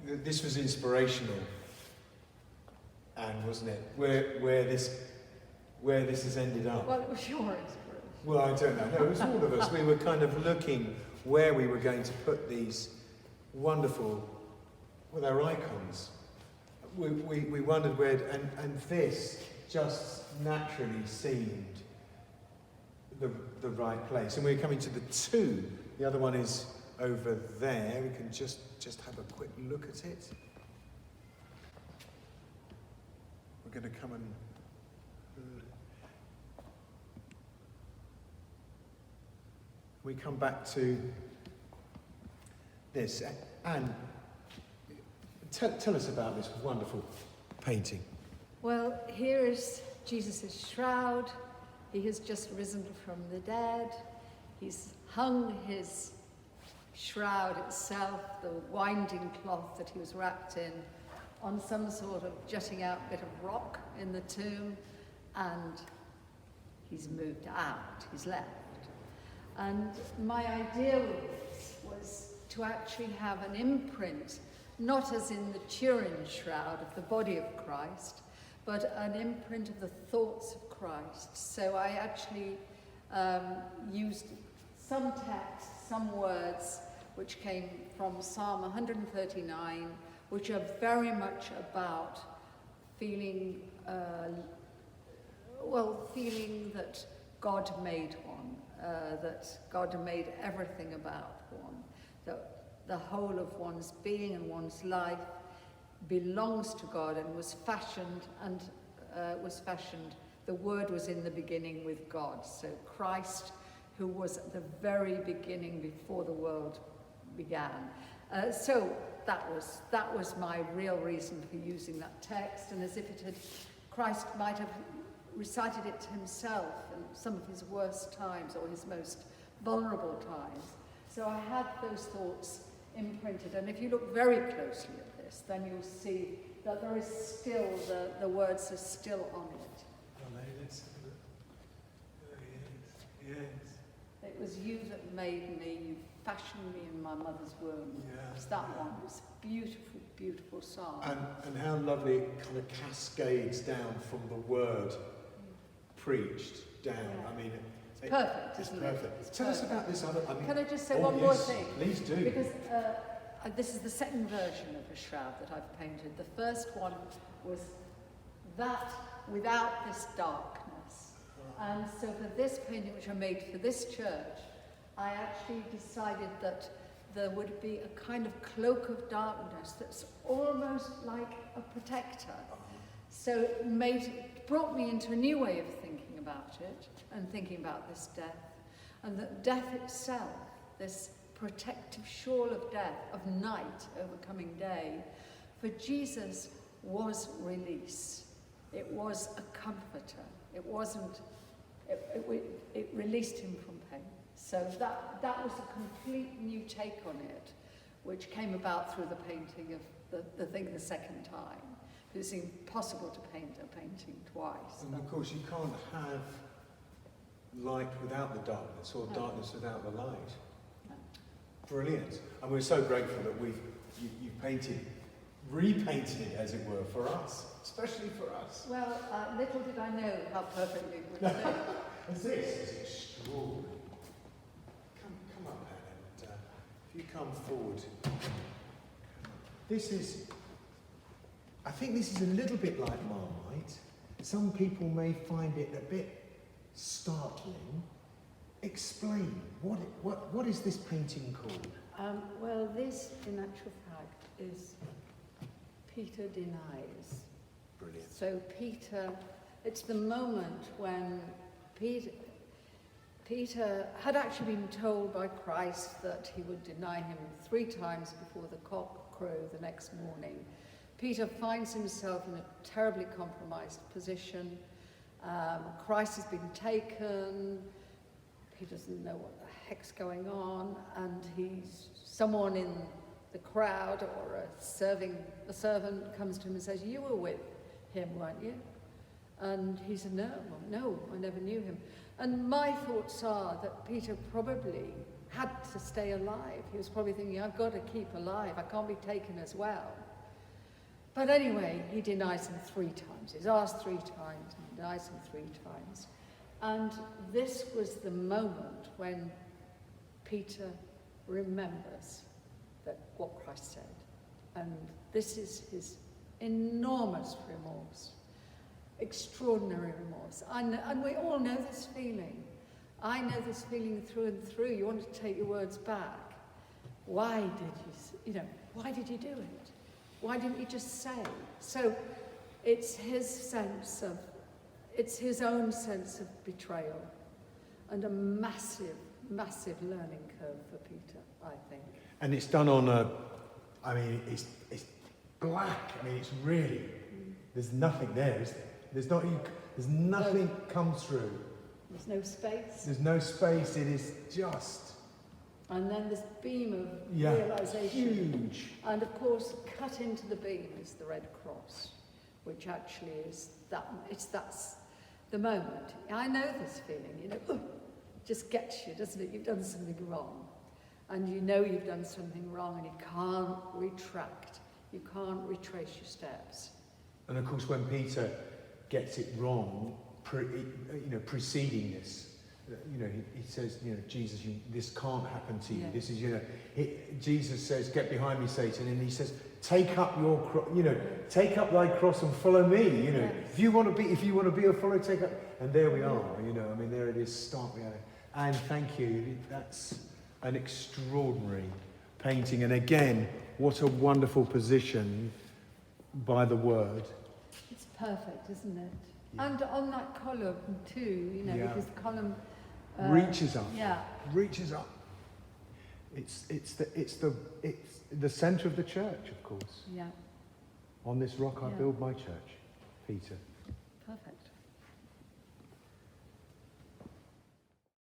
this was inspirational, Anne, wasn't it? Where this has ended up. Well, it was your inspiration. Well, I don't know. No, it was all of us. We were kind of looking where we were going to put these wonderful, well, they're icons. We wondered where, and this just naturally seemed the right place. And we're coming to the two. The other one is over there. We can just have a quick look at it. We're going to come and we come back to this. Anne, tell us about this wonderful painting. Well, here is Jesus' shroud. He has just risen from the dead. He's hung his shroud itself, the winding cloth that he was wrapped in, on some sort of jutting out bit of rock in the tomb, and he's moved out, he's left. And my idea with this was to actually have an imprint, not as in the Turin shroud of the body of Christ, but an imprint of the thoughts of Christ. So I actually used some text, some words, which came from Psalm 139, which are very much about feeling that God made one, that God made everything about one, that the whole of one's being and one's life belongs to God and was fashioned, the Word was in the beginning with God. So Christ, who was at the very beginning before the world began. So that was my real reason for using that text, and as if it had, Christ might have recited it to himself in some of his worst times or his most vulnerable times. So I had those thoughts imprinted, and if you look very closely at this, then you'll see that there is still, the words are still on it. Let's have a look. Yes. It was you that made me, you fashioned me in my mother's womb. Yeah. It's that one. It's a beautiful, beautiful song. And how lovely it kind of cascades down from the word preached down. Yeah. I mean, it's perfect. It's isn't perfect. It? It's Tell us perfect. about this other. I mean, can I just say one more thing? Please do. Because this is the second version of a shroud that I've painted. The first one was that without this darkness. And so for this painting, which I made for this church, I actually decided that there would be a kind of cloak of darkness that's almost like a protector. So it brought me into a new way of thinking about it and thinking about this death. And that death itself, this protective shawl of death, of night overcoming day, for Jesus was release. It was a comforter. It wasn't, it released him from pain. So that was a complete new take on it, which came about through the painting of the thing the second time. It was impossible to paint a painting twice. And of course, you can't have light without the darkness, or darkness without the light. No. Brilliant. And we're so grateful that you repainted, as it were, for us, especially for us. Well, little did I know how perfectly it would be. And this is extraordinary. Come up, Anne, and if you come forward. I think this is a little bit like Marmite. Some people may find it a bit startling. Explain, what is this painting called? Well, this, in actual fact, is Peter Denies. Brilliant. So Peter, it's the moment when Peter had actually been told by Christ that he would deny him 3 times before the cock crowed the next morning. Peter finds himself in a terribly compromised position. Christ has been taken. He doesn't know what the heck's going on, and someone in the crowd or a servant comes to him and says, "You were with him, weren't you?" And he said, No, I never knew him. And my thoughts are that Peter probably had to stay alive. He was probably thinking, I've got to keep alive. I can't be taken as well. But anyway, he denies him 3 times. He's asked 3 times, and he denies him 3 times. And this was the moment when Peter remembers that what Christ said. And this is his enormous remorse, extraordinary remorse. And we all know this feeling. I know this feeling through and through. You want to take your words back. Why did why did you do it? Why didn't you just say? So it's his own sense of betrayal, and a massive, massive learning curve for Peter, I think. And it's done on it's black. I mean, it's really, there's nothing there, is there? There's nothing comes through. There's no space. There's no space, it is just... And then this beam of realisation. Huge. And of course, cut into the beam is the Red Cross, which actually is that's the moment. I know this feeling, it just gets you, doesn't it? You've done something wrong. And you know you've done something wrong, and you can't retract. You can't retrace your steps. And of course, when Peter gets it wrong, preceding this, he says, Jesus, this can't happen to you. Yeah. This is, Jesus says, get behind me, Satan. And he says, take up take up thy cross and follow me. Yes. If you want to be a follower, take up. And there we are, there it is, start reality. And thank you, that's an extraordinary painting. And again, what a wonderful position by the word. It's perfect, isn't it? Yeah. And on that column too, because the column reaches up. Yeah. Reaches up. It's the centre of the church, of course. Yeah. On this rock I build my church, Peter.